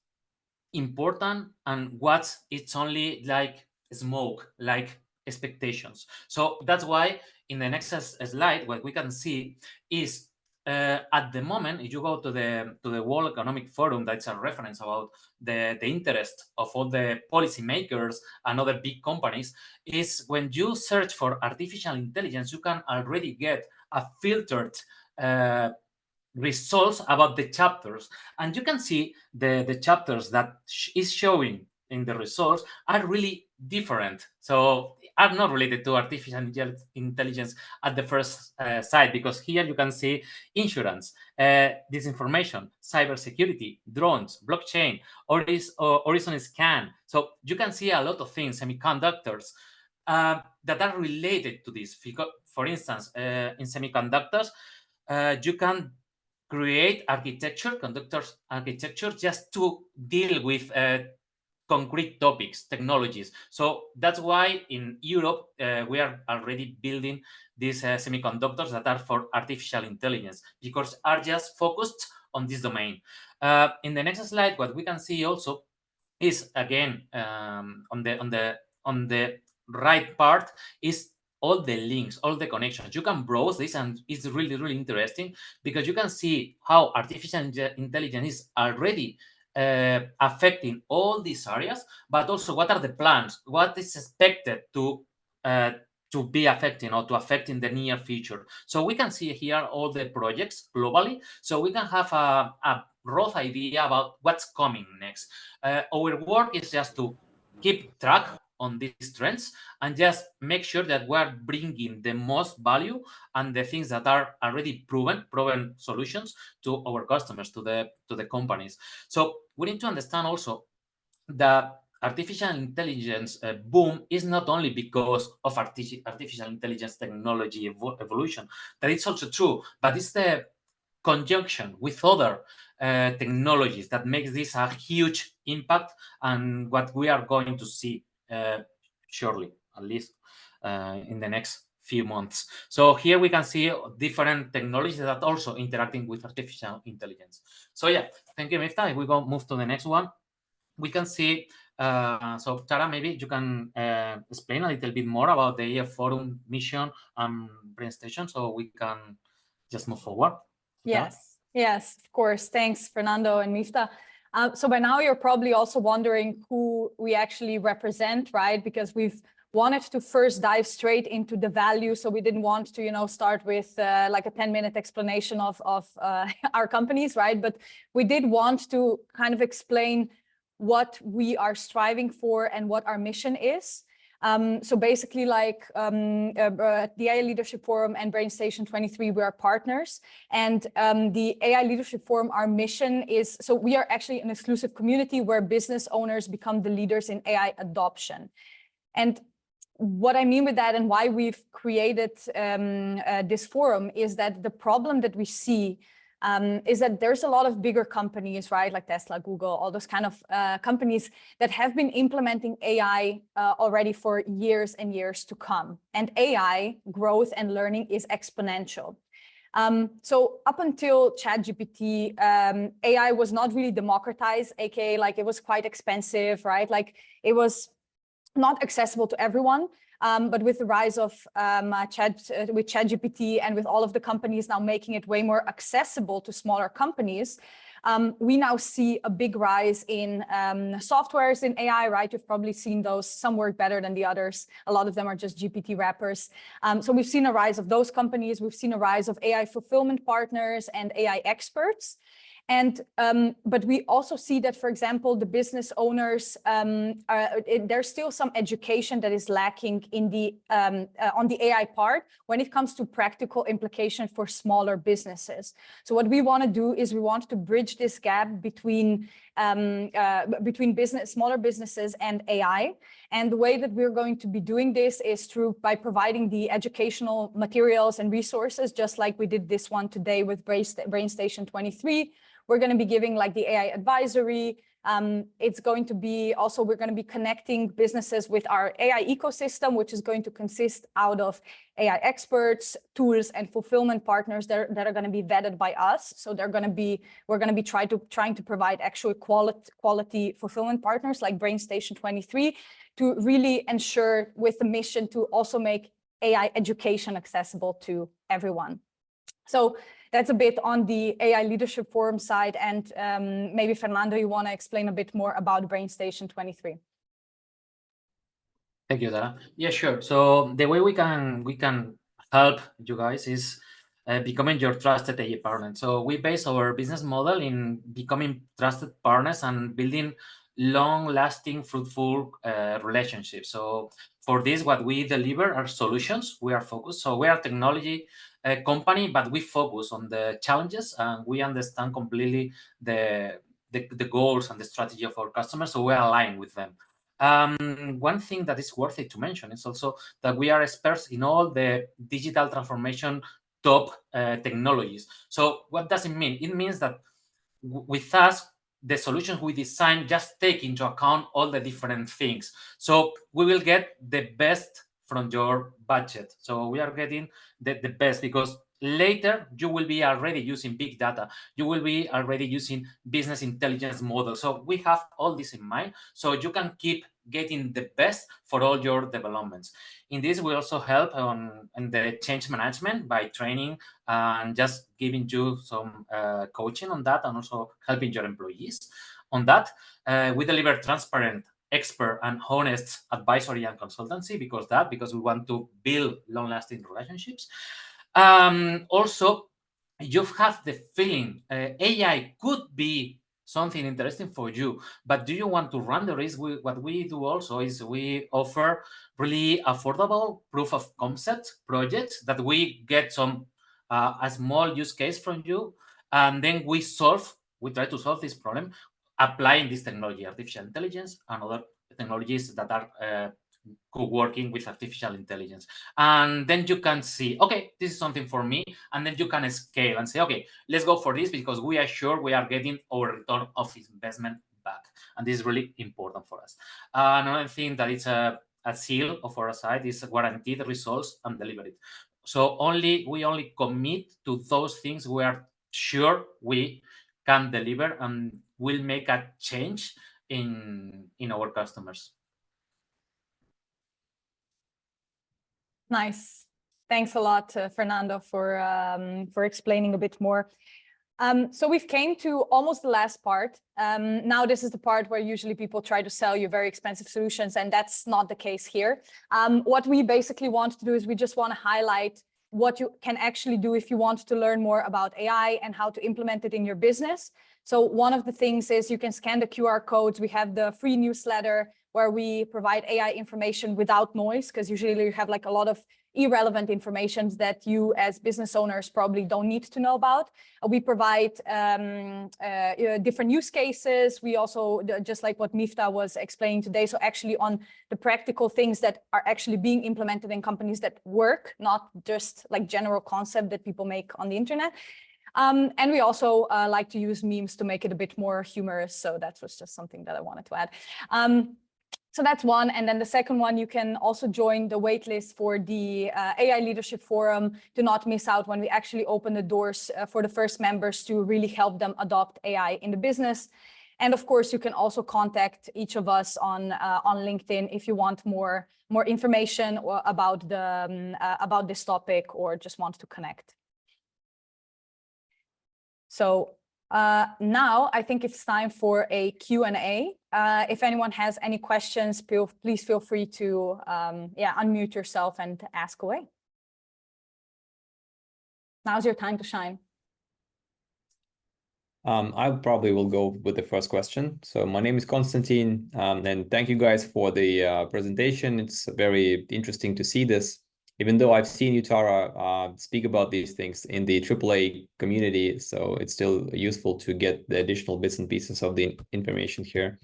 important and what's it's only like smoke, like expectations. So that's why in the next slide, what we can see is at the moment, if you go to the World Economic Forum, that's a reference about the interest of all the policymakers and other big companies, is when you search for artificial intelligence, you can already get a filtered results about the chapters, and you can see the chapters that is showing in the results are really different. So are not related to artificial intelligence at the first sight, because here you can see insurance, disinformation, cybersecurity, drones, blockchain, horizon scan. So you can see a lot of things, semiconductors, that are related to this. For instance, in semiconductors, you can create conductors architecture just to deal with concrete topics, technologies. So that's why in Europe, we are already building these semiconductors that are for artificial intelligence, because are just focused on this domain. In the next slide, what we can see also is, again, on the right part, is all the links, all the connections. You can browse this, and it's really, really interesting, because you can see how artificial intelligence is already affecting all these areas, but also what are the plans, what is expected to be affecting or to affect in the near future. So we can see here all the projects globally, so we can have a rough idea about what's coming next. Our work is just to keep track on these trends and just make sure that we're bringing the most value and the things that are already proven solutions to our customers, to the companies. So we need to understand also that artificial intelligence boom is not only because of artificial intelligence technology evolution, that it's also true, but it's the conjunction with other technologies that makes this a huge impact, and what we are going to see shortly, at least in the next few months. So here we can see different technologies that are also interacting with artificial intelligence. So yeah, thank you, Miftah. If we go move to the next one, we can see, so Tara, maybe you can explain a little bit more about the AI Forum mission and BrainStation, so we can just move forward. Yes, yes, of course. Thanks, Fernando and Miftah. So by now you're probably also wondering who we actually represent, right? Because we've wanted to first dive straight into the value. So we didn't want to, start with like a 10-minute explanation of our companies, right? But we did want to kind of explain what we are striving for and what our mission is. So basically, like the AI Leadership Forum and BrainStation 23, we are partners. And the AI Leadership Forum, our mission is, so we are actually an exclusive community where business owners become the leaders in AI adoption. And what I mean with that, and why we've created this forum, is that the problem that we see is that there's a lot of bigger companies, right, like Tesla, Google, all those kind of companies that have been implementing AI already for years and years to come. And AI growth and learning is exponential. So up until ChatGPT, AI was not really democratized, aka like it was quite expensive, right? Like it was not accessible to everyone. But with the rise of with ChatGPT and with all of the companies now making it way more accessible to smaller companies, we now see a big rise in softwares in AI, right? You've probably seen those. Some work better than the others. A lot of them are just GPT wrappers. So we've seen a rise of those companies. We've seen a rise of AI fulfillment partners and AI experts. And but we also see that, for example, the business owners, there's still some education that is lacking in the on the AI part when it comes to practical implication for smaller businesses. So what we want to do is we want to bridge this gap between smaller businesses and AI. And the way that we're going to be doing this is by providing the educational materials and resources, just like we did this one today with BrainStation 23. We're going to be giving like the AI advisory. It's going to be also, we're going to be connecting businesses with our AI ecosystem, which is going to consist out of AI experts, tools, and fulfillment partners that are going to be vetted by us. So we're going to be trying to provide actual quality fulfillment partners like BrainStation 23 to really ensure, with the mission to also make AI education accessible to everyone. So that's a bit on the AI Leadership Forum side. And maybe Fernando, you want to explain a bit more about BrainStation 23? Thank you, Tara. Yeah, sure. So the way we can help you guys is becoming your trusted AI partner. So we base our business model in becoming trusted partners and building long-lasting, fruitful relationships. So for this, what we deliver are solutions. We are focused. So we are a technology company, but we focus on the challenges, and we understand completely the goals and the strategy of our customers. So we are aligned with them. One thing that is worth it to mention is also that we are experts in all the digital transformation top technologies. So what does it mean? It means that with us, the solutions we design just take into account all the different things. So we will get the best from your budget. So we are getting the best, because later you will be already using big data. You will be already using business intelligence models. So we have all this in mind, so you can keep getting the best for all your developments. In this, we also help in the change management by training and just giving you some coaching on that, and also helping your employees on that. We deliver transparent, expert, and honest advisory and consultancy because we want to build long-lasting relationships. Also, you have the feeling AI could be something interesting for you, but do you want to run the risk? What we do also is we offer really affordable proof of concept projects that we get some a small use case from you, and then we try to solve this problem applying this technology, artificial intelligence and other technologies that are co-working with artificial intelligence. And then you can see, okay, this is something for me. And then you can scale and say, okay, let's go for this because we are sure we are getting our return of investment back. And this is really important for us. Another thing that is a seal of our side is guaranteed results and delivery. So we only commit to those things we are sure we can deliver and will make a change in our customers. Nice. Thanks a lot, Fernando, for explaining a bit more. So we've came to almost the last part. Now this is the part where usually people try to sell you very expensive solutions, and that's not the case here. What we basically want to do is we just want to highlight what you can actually do if you want to learn more about AI and how to implement it in your business. So one of the things is you can scan the QR codes. We have the free newsletter where we provide AI information without noise, because usually you have like a lot of irrelevant information that you as business owners probably don't need to know about. We provide different use cases. We also, just like what Mifta was explaining today, so actually on the practical things that are actually being implemented in companies that work, not just like general concept that people make on the internet. And we also like to use memes to make it a bit more humorous. So that was just something that I wanted to add. So that's one. And then the second one, you can also join the waitlist for the AI Leadership Forum to not miss out when we actually open the doors for the first members to really help them adopt AI in the business. And of course, you can also contact each of us on LinkedIn if you want more information about about this topic or just want to connect. So now I think it's time for a Q&A. If anyone has any questions, please feel free to unmute yourself and ask away. Now's your time to shine. I probably will go with the first question. So my name is Konstantin, and thank you guys for the presentation. It's very interesting to see this. Even though I've seen you, Tara, speak about these things in the AAA community, so it's still useful to get the additional bits and pieces of the information here.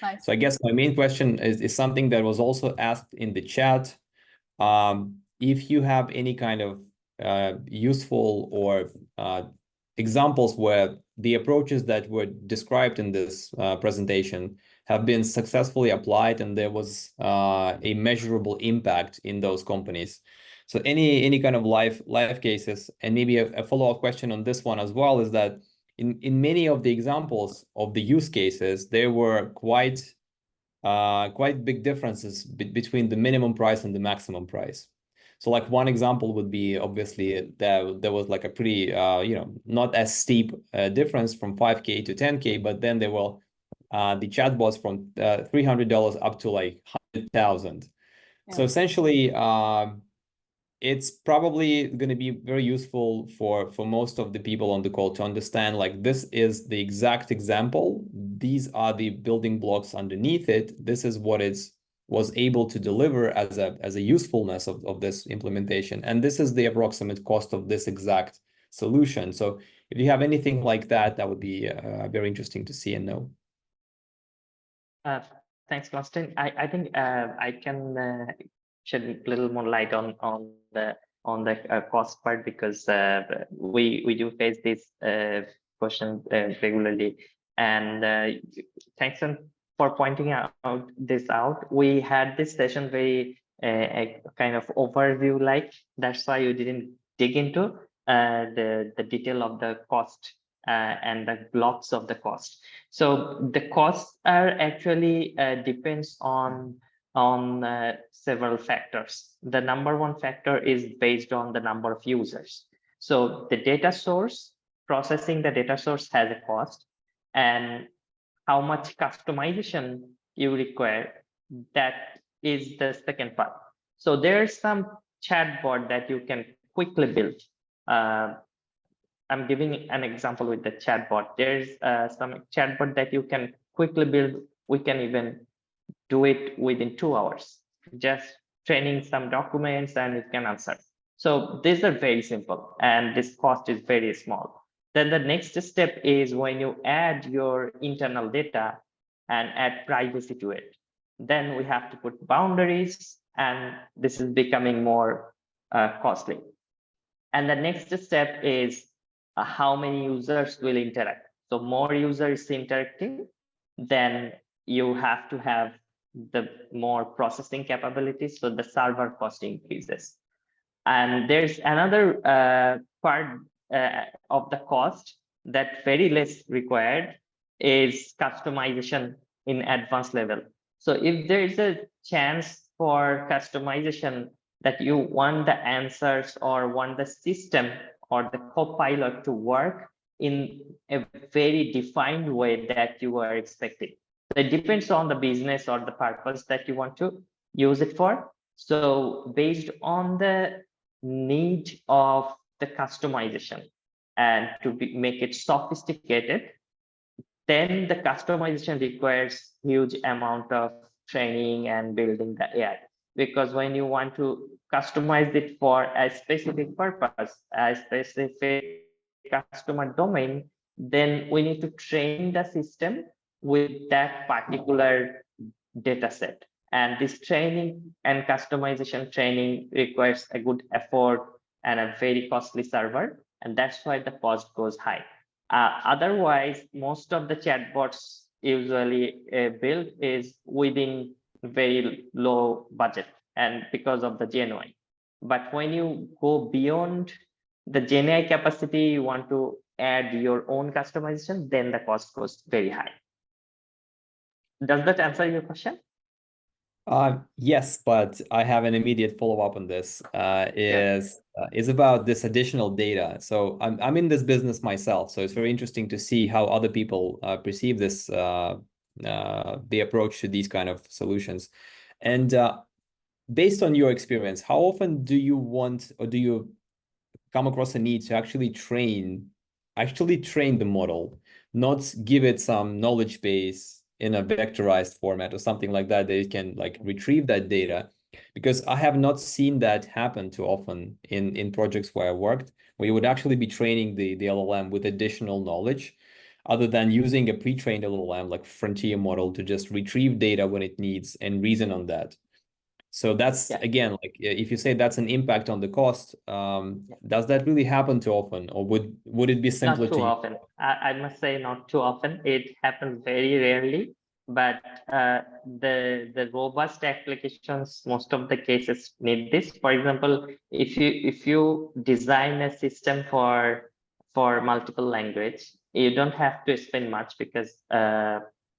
Nice. So I guess my main question is something that was also asked in the chat. If you have any kind of useful or examples where the approaches that were described in this presentation have been successfully applied and there was a measurable impact in those companies. So any kind of live cases, and maybe a follow-up question on this one as well is that in many of the examples of the use cases, there were quite big differences between the minimum price and the maximum price. So like one example would be obviously there was like a pretty, not as steep difference from 5K to 10K, but then there were the chatbots from $300 up to like 100,000. Yeah. So essentially, it's probably going to be very useful for most of the people on the call to understand, like, this is the exact example. These are the building blocks underneath it. This is what was able to deliver as a usefulness of this implementation. And this is the approximate cost of this exact solution. So if you have anything like that, that would be very interesting to see and know. Thanks, Konstantin. I think I can shed a little more light on the cost part, because we do face this question regularly. And thanks for pointing out this out. We had this session very a kind of overview like. That's why you didn't dig into the detail of the cost and the blocks of the cost. So the costs are actually depends on several factors. The number one factor is based on the number of users. So the data source, processing the data source has a cost, and how much customization you require, that is the second part. So there's some chatbot that you can quickly build. I'm giving an example with the chatbot. There's some chatbot that you can quickly build. We can even do it within 2 hours, just training some documents and it can answer. So these are very simple and this cost is very small. Then the next step is when you add your internal data and add privacy to it. Then we have to put boundaries, and this is becoming more costly. And the next step is how many users will interact. So more users interacting, then you have to have the more processing capabilities, so the server cost increases. And there's another part of the cost that very less required is customization in advanced level. So if there is a chance for customization that you want the answers or want the system or the copilot to work in a very defined way that you are expecting. So it depends on the business or the purpose that you want to use it for. So based on the need of the customization and to make it sophisticated, then the customization requires huge amount of training and building the AI. Because when you want to customize it for a specific purpose, a specific customer domain, then we need to train the system with that particular data set. And this training and customization training requires a good effort and a very costly server. And that's why the cost goes high. Otherwise, most of the chatbots usually built is within very low budget and because of the GenAI. But when you go beyond the GenAI capacity, you want to add your own customization, then the cost goes very high. Does that answer your question? Yes, but I have an immediate follow-up on this. Is about this additional data. So I'm in this business myself, so it's very interesting to see how other people perceive this the approach to these kind of solutions. And based on your experience, how often do you want or do you come across a need to actually train the model, not give it some knowledge base in a vectorized format or something like that, that it can like retrieve that data? Because I have not seen that happen too often in projects where I worked, where you would actually be training the LLM with additional knowledge, other than using a pre-trained LLM like frontier model to just retrieve data when it needs and reason on that. So that's, again, like if you say that's an impact on the cost, does that really happen too often, or would it be simpler to? Not too often. I must say not too often. It happens very rarely, but the robust applications, most of the cases need this. For example, if you design a system for multiple language, you don't have to spend much because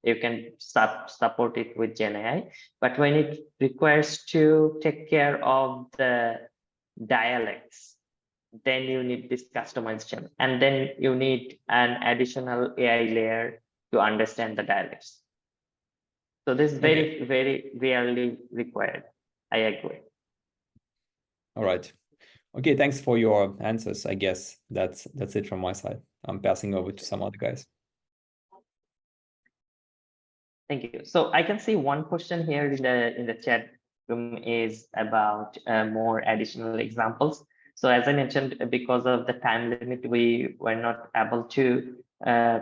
you can support it with GenAI. But when it requires to take care of the dialects, then you need this customization, and then you need an additional AI layer to understand the dialects. So this is very, very rarely required. I agree. All right. Okay, thanks for your answers. I guess that's it from my side. I'm passing over to some other guys. Thank you. So I can see one question here in the chat room is about more additional examples. So as I mentioned, because of the time limit, we were not able to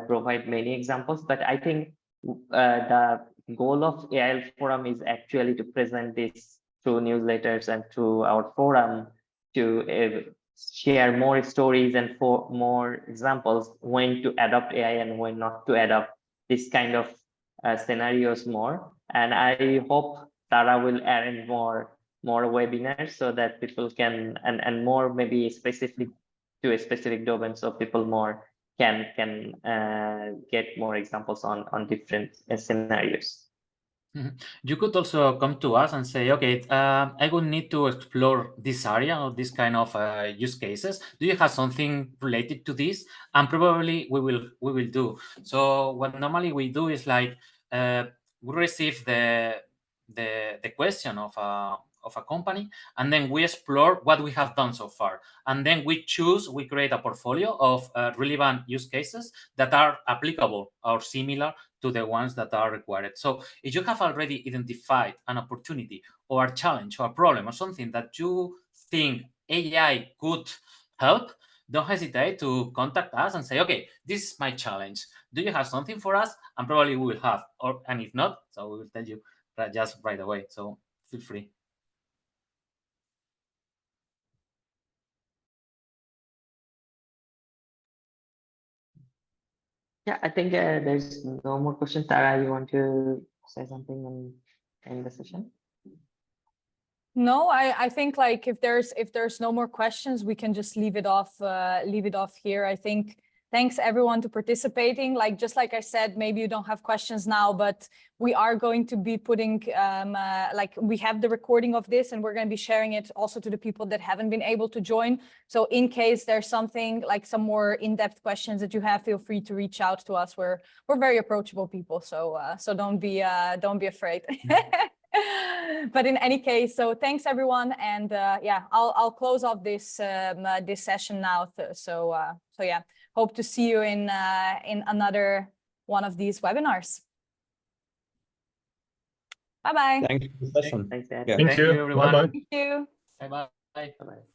provide many examples, but I think the goal of AI Forum is actually to present this through newsletters and through our forum to share more stories and for more examples when to adopt AI and when not to adopt this kind of scenarios more. And I hope Tara will arrange more webinars so that people can, and more maybe specific to a specific domain, so people more can get more examples on different scenarios. You could also come to us and say, okay, I would need to explore this area or this kind of use cases. Do you have something related to this? And probably we will do. So what normally we do is like we receive the question of a company, and then we explore what we have done so far, and then we create a portfolio of relevant use cases that are applicable or similar to the ones that are required. So if you have already identified an opportunity or a challenge or a problem or something that you think AI could help, don't hesitate to contact us and say, okay, this is my challenge. Do you have something for us? And probably we will have, and if not, so we will tell you just right away. So feel free. Yeah, I think there's no more questions. Tara, you want to say something and end the session? No, I think like if there's no more questions, we can just leave it off here. I think thanks everyone to participating. Like just like I said, maybe you don't have questions now, but we are going to be putting like we have the recording of this, and we're going to be sharing it also to the people that haven't been able to join. So in case there's something like some more in-depth questions that you have, feel free to reach out to us. We're very approachable people, so so don't be afraid. But in any case, so thanks everyone, and yeah, I'll close off this this session now. So yeah, hope to see you in another one of these webinars. Bye bye. Thanks for the session. Thanks, Ed. Yeah. Thank you. everyone. Bye-bye. Thank you. Bye bye. Bye-bye.